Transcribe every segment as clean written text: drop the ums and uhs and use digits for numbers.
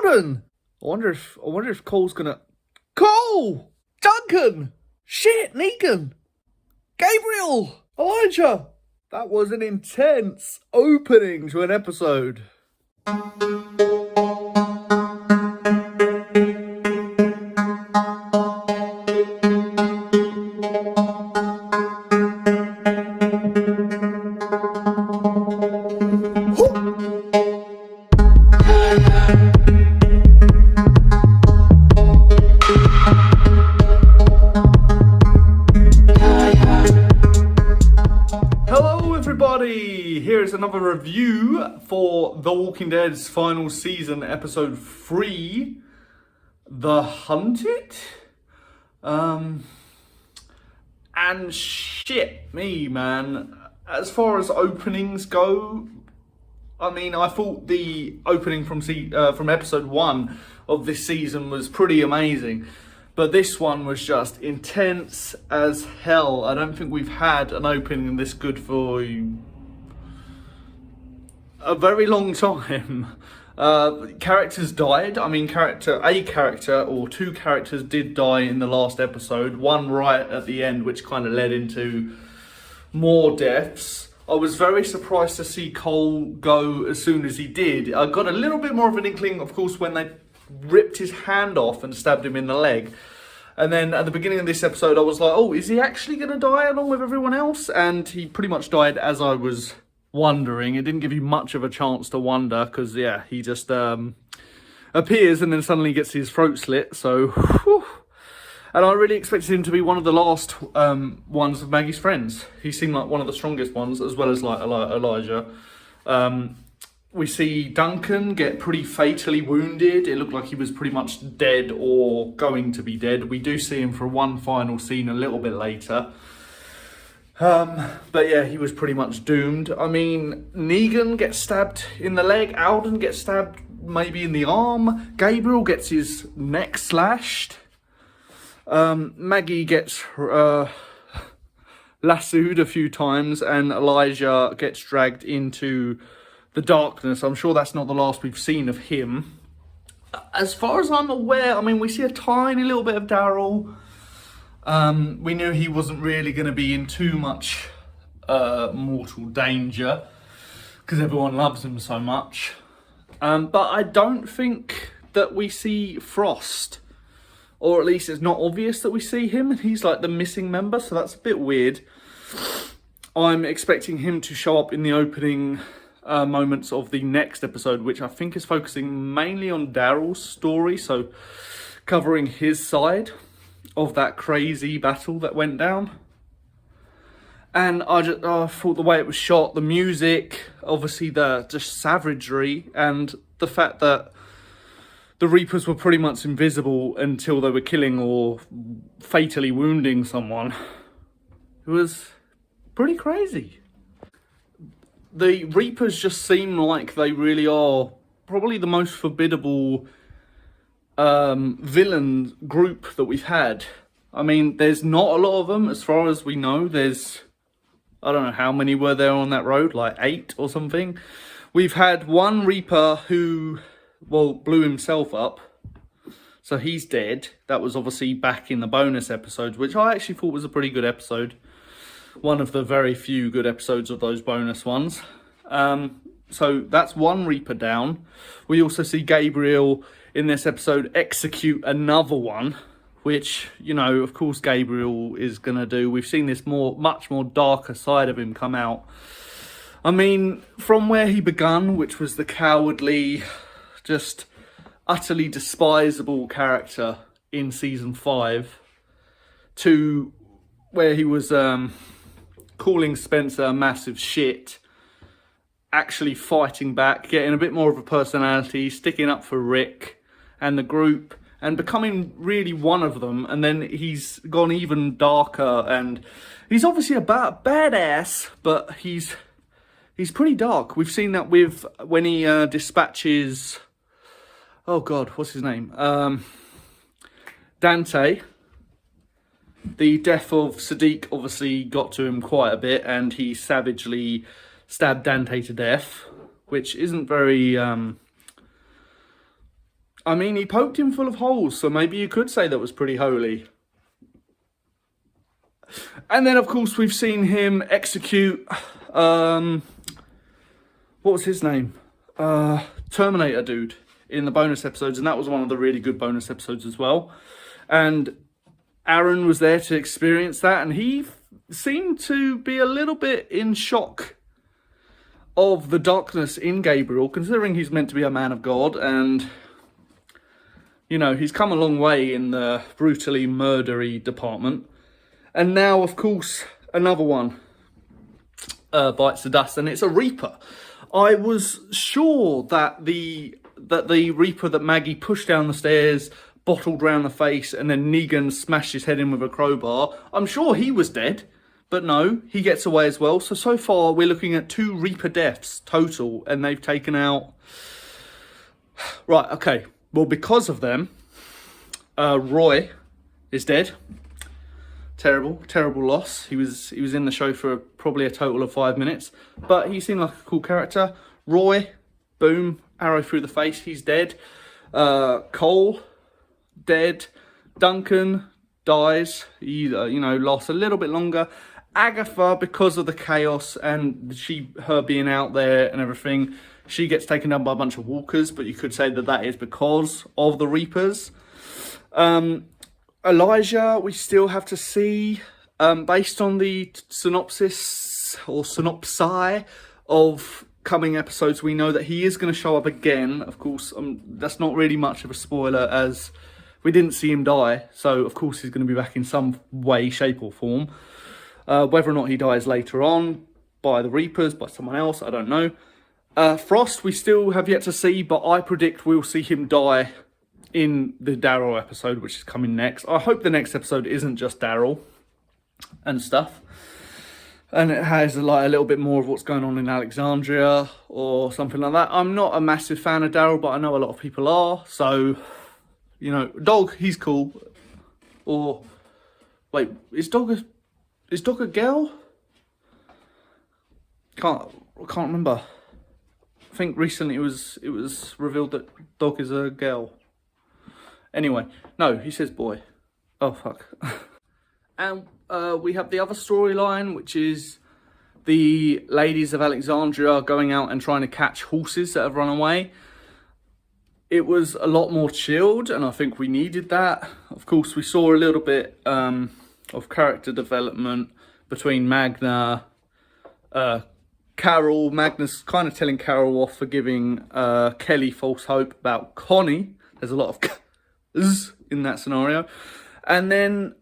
Alden! I wonder if Cole's gonna... Cole! Duncan! Shit, Negan! Gabriel! Elijah! That was an intense opening to an episode. Hello everybody, here's another review for The Walking Dead's final season, episode 3, The Hunted? And shit me, man. As far as openings go, I mean, I thought the opening from episode 1 of this season was pretty amazing. But this one was just intense as hell. I don't think we've had an opening this good for a very long time. Characters died. I mean, a character or two characters did die in the last episode. One right at the end, which kind of led into more deaths. I was very surprised to see Cole go as soon as he did. I got a little bit more of an inkling, of course, when they ripped his hand off and stabbed him in the leg. And then at the beginning of this episode, I was like, oh, is he actually going to die along with everyone else? And he pretty much died as I was wondering. It didn't give you much of a chance to wonder because, yeah, he just appears and then suddenly gets his throat slit. So, whew. And I really expected him to be one of the last ones of Maggie's friends. He seemed like one of the strongest ones, as well as like Elijah. We see Duncan get pretty fatally wounded. It looked like he was pretty much dead or going to be dead. We do see him for one final scene a little bit later. But yeah, he was pretty much doomed. I mean, Negan gets stabbed in the leg. Alden gets stabbed maybe in the arm. Gabriel gets his neck slashed. Maggie gets lassoed a few times. And Elijah gets dragged into the darkness. I'm sure that's not the last we've seen of him. As far as I'm aware, I mean, we see a tiny little bit of Daryl. We knew he wasn't really going to be in too much mortal danger because everyone loves him so much. But I don't think that we see Frost, or at least it's not obvious that we see him. He's like the missing member, so that's a bit weird. I'm expecting him to show up in the opening moments of the next episode, which I think is focusing mainly on Daryl's story, so covering his side of that crazy battle that went down. And I thought the way it was shot, the music, obviously the just savagery, and the fact that the Reapers were pretty much invisible until they were killing or fatally wounding someone. It was pretty crazy. The Reapers just seem like they really are probably the most formidable villain group that we've had. I mean, there's not a lot of them as far as we know. There's, I don't know how many were there on that road, like 8 or something. We've had one Reaper who, well, blew himself up. So he's dead. That was obviously back in the bonus episodes, which I actually thought was a pretty good episode. One of the very few good episodes of those bonus ones. So that's one Reaper down. We also see Gabriel in this episode execute another one, which, you know, of course Gabriel is going to do. We've seen this much more darker side of him come out. I mean, from where he begun, which was the cowardly, just utterly despisable character in season 5, to where he was calling Spencer a massive shit, actually fighting back, getting a bit more of a personality, sticking up for Rick and the group, and becoming really one of them. And then he's gone even darker, and he's obviously a badass, but he's pretty dark. We've seen that with when he dispatches, oh god, what's his name? Dante. The death of Sadiq obviously got to him quite a bit, and he savagely stabbed Dante to death, which isn't very I mean, he poked him full of holes, so maybe you could say that was pretty holy. And then, of course, we've seen him execute, what was his name? Terminator dude in the bonus episodes, and that was one of the really good bonus episodes as well. And Aaron was there to experience that, and he seemed to be a little bit in shock of the darkness in Gabriel, considering he's meant to be a man of God, and, you know, he's come a long way in the brutally murdery department. And now, of course, another one bites the dust, and it's a Reaper. I was sure that the Reaper that Maggie pushed down the stairs, bottled round the face, and then Negan smashed his head in with a crowbar, I'm sure he was dead. But no, he gets away as well. So far, we're looking at 2 Reaper deaths total, and they've taken out... Right, okay. Well, because of them, Roy is dead. Terrible loss. He was in the show for probably a total of 5 minutes, but he seemed like a cool character. Roy, boom, arrow through the face, he's dead. Cole, dead. Duncan dies. He, lasts a little bit longer. Agatha, because of the chaos and her being out there and everything, she gets taken down by a bunch of walkers, but you could say that is because of the Reapers. Elijah, we still have to see, based on the synopsis or synopsi of coming episodes, we know that he is going to show up again. Of course, that's not really much of a spoiler, as we didn't see him die, so of course he's going to be back in some way, shape or form. Whether or not he dies later on by the Reapers, by someone else, I don't know. Frost, we still have yet to see, but I predict we'll see him die in the Daryl episode, which is coming next. I hope the next episode isn't just Daryl and stuff, and it has a little bit more of what's going on in Alexandria or something like that. I'm not a massive fan of Daryl, but I know a lot of people are, so, you know, Dog, he's cool. Or, wait, is Dog a girl? Can't remember. I think recently it was revealed that Dog is a girl. Anyway, no, he says boy. Oh, fuck. And we have the other storyline, which is the ladies of Alexandria going out and trying to catch horses that have run away. It was a lot more chilled, and I think we needed that. Of course, we saw a little bit of character development between Magna, Carol. Magna's kind of telling Carol off for giving Kelly false hope about Connie. There's a lot of in that scenario. And then,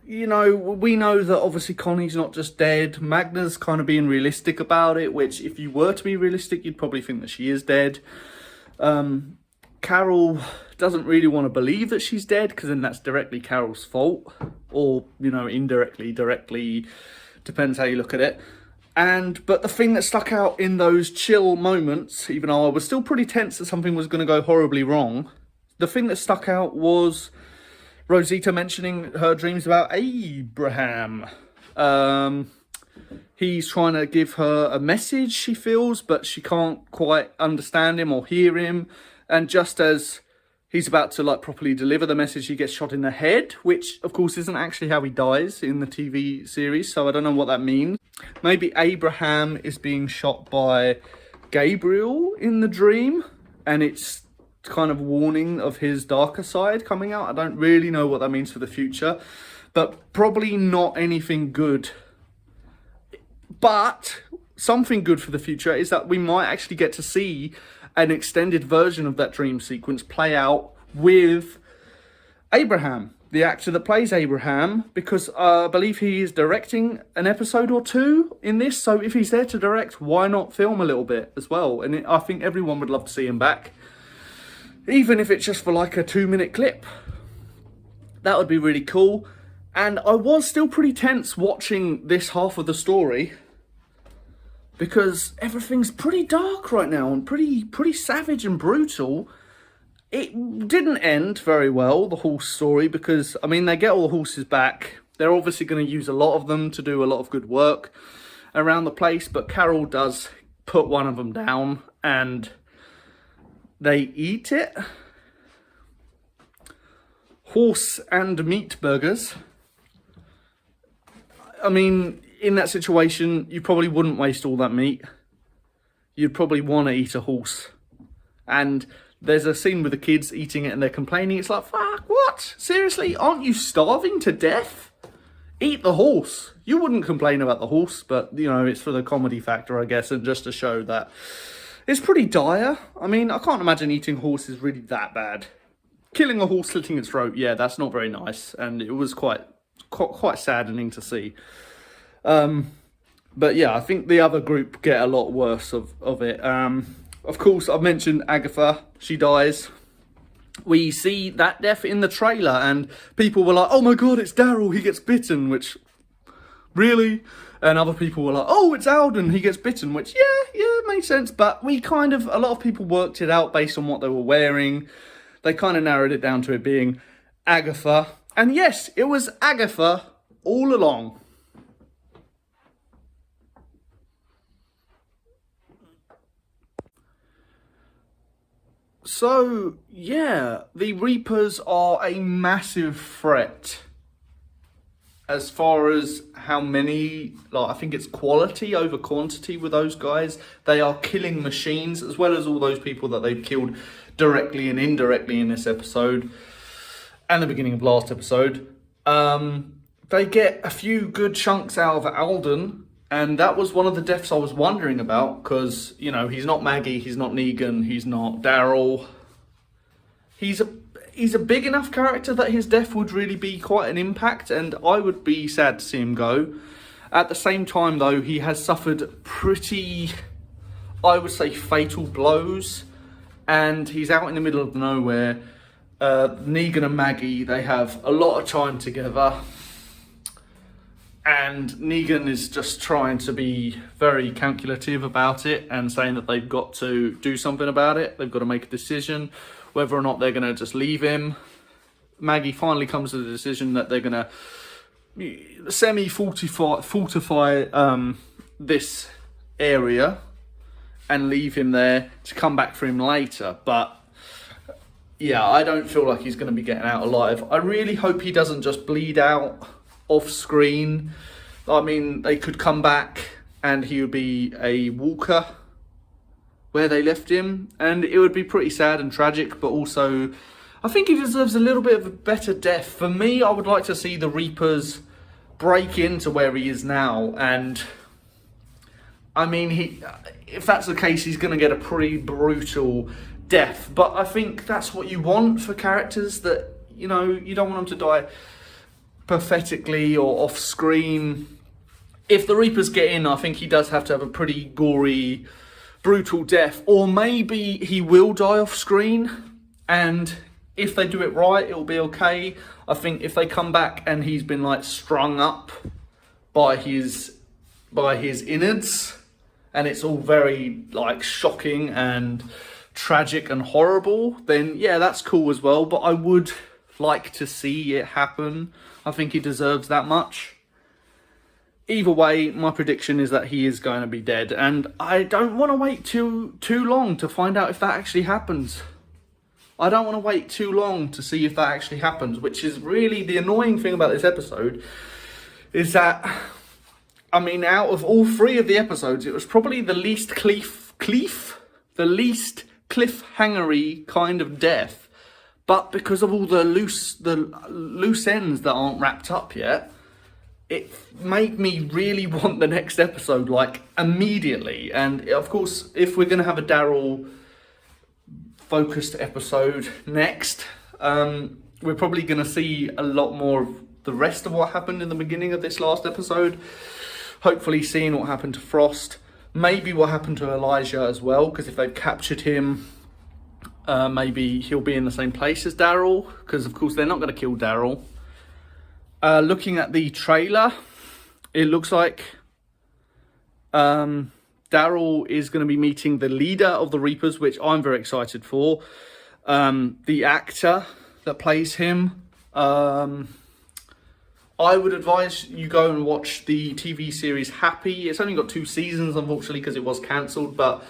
you know, we know that obviously Connie's not just dead. Magna's kind of being realistic about it, which if you were to be realistic, you'd probably think that she is dead. Carol doesn't really want to believe that she's dead, because then that's directly Carol's fault. Or, you know, indirectly, directly, depends how you look at it. But the thing that stuck out in those chill moments, even though I was still pretty tense that something was going to go horribly wrong, the thing that stuck out was Rosita mentioning her dreams about Abraham. He's trying to give her a message, she feels, but she can't quite understand him or hear him. And just as he's about to properly deliver the message, he gets shot in the head, which of course isn't actually how he dies in the TV series. So I don't know what that means. Maybe Abraham is being shot by Gabriel in the dream, and it's kind of warning of his darker side coming out. I don't really know what that means for the future, but probably not anything good. But something good for the future is that we might actually get to see an extended version of that dream sequence play out with Abraham, the actor that plays Abraham, because I believe he is directing an episode or 2 in this. So if he's there to direct, why not film a little bit as well? And I think everyone would love to see him back, even if it's just for a 2-minute clip. That would be really cool. And I was still pretty tense watching this half of the story, because everything's pretty dark right now and pretty savage and brutal. It didn't end very well, the horse story, because, I mean, they get all the horses back. They're obviously going to use a lot of them to do a lot of good work around the place, but Carol does put one of them down and they eat it. horse and meat burgers. I mean, in that situation, you probably wouldn't waste all that meat. You'd probably want to eat a horse. And there's a scene with the kids eating it and they're complaining. It's like, fuck, what? Seriously? Aren't you starving to death? Eat the horse. You wouldn't complain about the horse, but, you know, it's for the comedy factor, I guess, and just to show that it's pretty dire. I mean, I can't imagine eating horse is really that bad. Killing a horse, slitting its throat, yeah, that's not very nice. And it was quite saddening to see. But yeah, I think the other group get a lot worse of it. Of course, I've mentioned Agatha. She dies. We see that death in the trailer, and people were like, oh my god, it's Daryl, he gets bitten, which, really? And other people were like, oh, it's Alden, he gets bitten, which, yeah, makes sense. But a lot of people worked it out based on what they were wearing. They kind of narrowed it down to it being Agatha. And yes, it was Agatha all along. So, yeah, the Reapers are a massive threat. As far as how many, like, I think it's quality over quantity with those guys. They are killing machines, as well as all those people that they've killed directly and indirectly in this episode. And the beginning of last episode. They get a few good chunks out of Alden. And that was one of the deaths I was wondering about, because, you know, he's not Maggie, he's not Negan, he's not Daryl. He's a big enough character that his death would really be quite an impact, and I would be sad to see him go. At the same time, though, he has suffered pretty, I would say, fatal blows, and he's out in the middle of nowhere. Negan and Maggie, they have a lot of time together. And Negan is just trying to be very calculative about it and saying that they've got to do something about it. They've got to make a decision whether or not they're going to just leave him. Maggie finally comes to the decision that they're going to fortify this area and leave him there to come back for him later. But yeah, I don't feel like he's going to be getting out alive. I really hope he doesn't just bleed out off screen. I mean, they could come back and he would be a walker where they left him, and it would be pretty sad and tragic, but also I think he deserves a little bit of a better death. For me, I would like to see the Reapers break into where he is now, and I mean, if that's the case, he's going to get a pretty brutal death. But I think that's what you want for characters, that, you know, you don't want them to die pathetically or off screen. If the Reapers get in, I think he does have to have a pretty gory, brutal death, or maybe he will die off screen, and if they do it right, it'll be okay. I think if they come back and he's been like strung up by his innards, and it's all very like shocking and tragic and horrible, then yeah, that's cool as well. But I would like to see it happen. I think he deserves that much. Either way, my prediction is that he is going to be dead, and I don't want to wait too long to find out if that actually happens. I don't want to wait too long to see if that actually happens, which is really the annoying thing about this episode, is that, I mean, out of all three of the episodes, it was probably the least cliffhangery kind of death. But because of all the loose ends that aren't wrapped up yet, it made me really want the next episode, like, immediately. And of course, if we're going to have a Daryl focused episode next, we're probably going to see a lot more of the rest of what happened in the beginning of this last episode. Hopefully seeing what happened to Frost, maybe what happened to Elijah as well, because if they've captured him, maybe he'll be in the same place as Daryl, because of course they're not going to kill Daryl. Looking at the trailer, it looks like Daryl is going to be meeting the leader of the Reapers, which I'm very excited for. The actor that plays him, I would advise you go and watch the TV series Happy. It's only got 2 seasons, unfortunately, because it was cancelled, but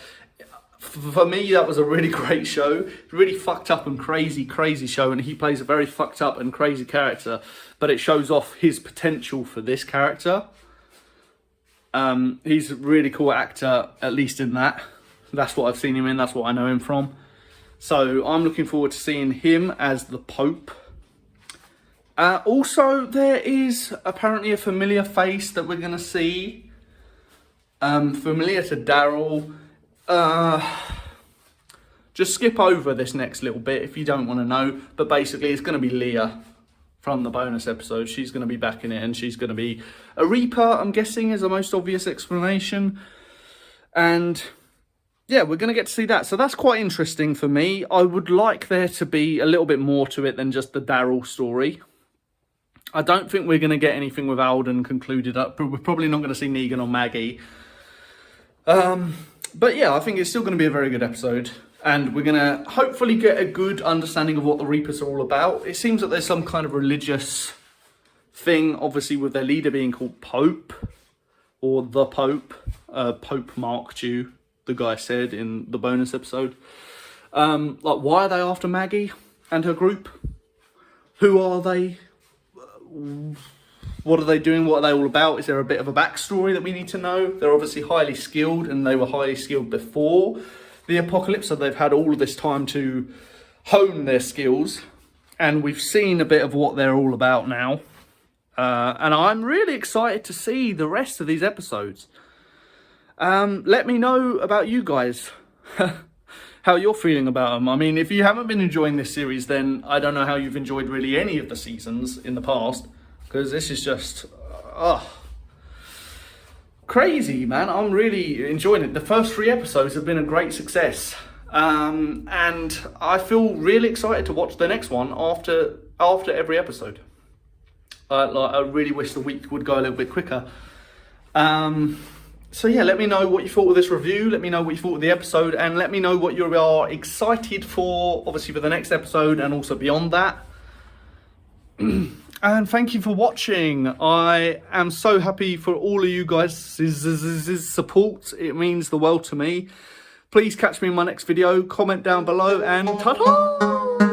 For me, that was a really great show. Really fucked up and crazy show, and he plays a very fucked up and crazy character, but it shows off his potential for this character. He's a really cool actor, at least in that. That's what I've seen him in, that's what I know him from. So I'm looking forward to seeing him as the Pope. Also, there is apparently a familiar face that we're going to see. Familiar to Daryl. Just skip over this next little bit if you don't want to know. But basically, it's going to be Leah from the bonus episode. She's going to be back in it, and she's going to be a Reaper, I'm guessing, is the most obvious explanation. And yeah, we're going to get to see that. So that's quite interesting for me. I would like there to be a little bit more to it than just the Daryl story. I don't think we're going to get anything with Alden concluded up, but we're probably not going to see Negan or Maggie. But yeah, I think it's still going to be a very good episode. And we're going to hopefully get a good understanding of what the Reapers are all about. It seems that there's some kind of religious thing, obviously with their leader being called Pope. Or the Pope. Pope marked you, the guy said in the bonus episode. Like, why are they after Maggie and her group? Who are they? What are they doing? What are they all about? Is there a bit of a backstory that we need to know? They're obviously highly skilled, and they were highly skilled before the apocalypse, so they've had all of this time to hone their skills, and we've seen a bit of what they're all about now. And I'm really excited to see the rest of these episodes. Let me know about you guys, how you're feeling about them. I mean, if you haven't been enjoying this series, then I don't know how you've enjoyed really any of the seasons in the past, because this is just crazy, man. I'm really enjoying it. The first 3 episodes have been a great success, and I feel really excited to watch the next one after every episode. I really wish the week would go a little bit quicker. So yeah, let me know what you thought of this review. Let me know what you thought of the episode, and let me know what you are excited for, obviously, for the next episode and also beyond that. And thank you for watching. I am so happy for all of you guys' support. It means the world to me. Please catch me in my next video. Comment down below, and ta-ta!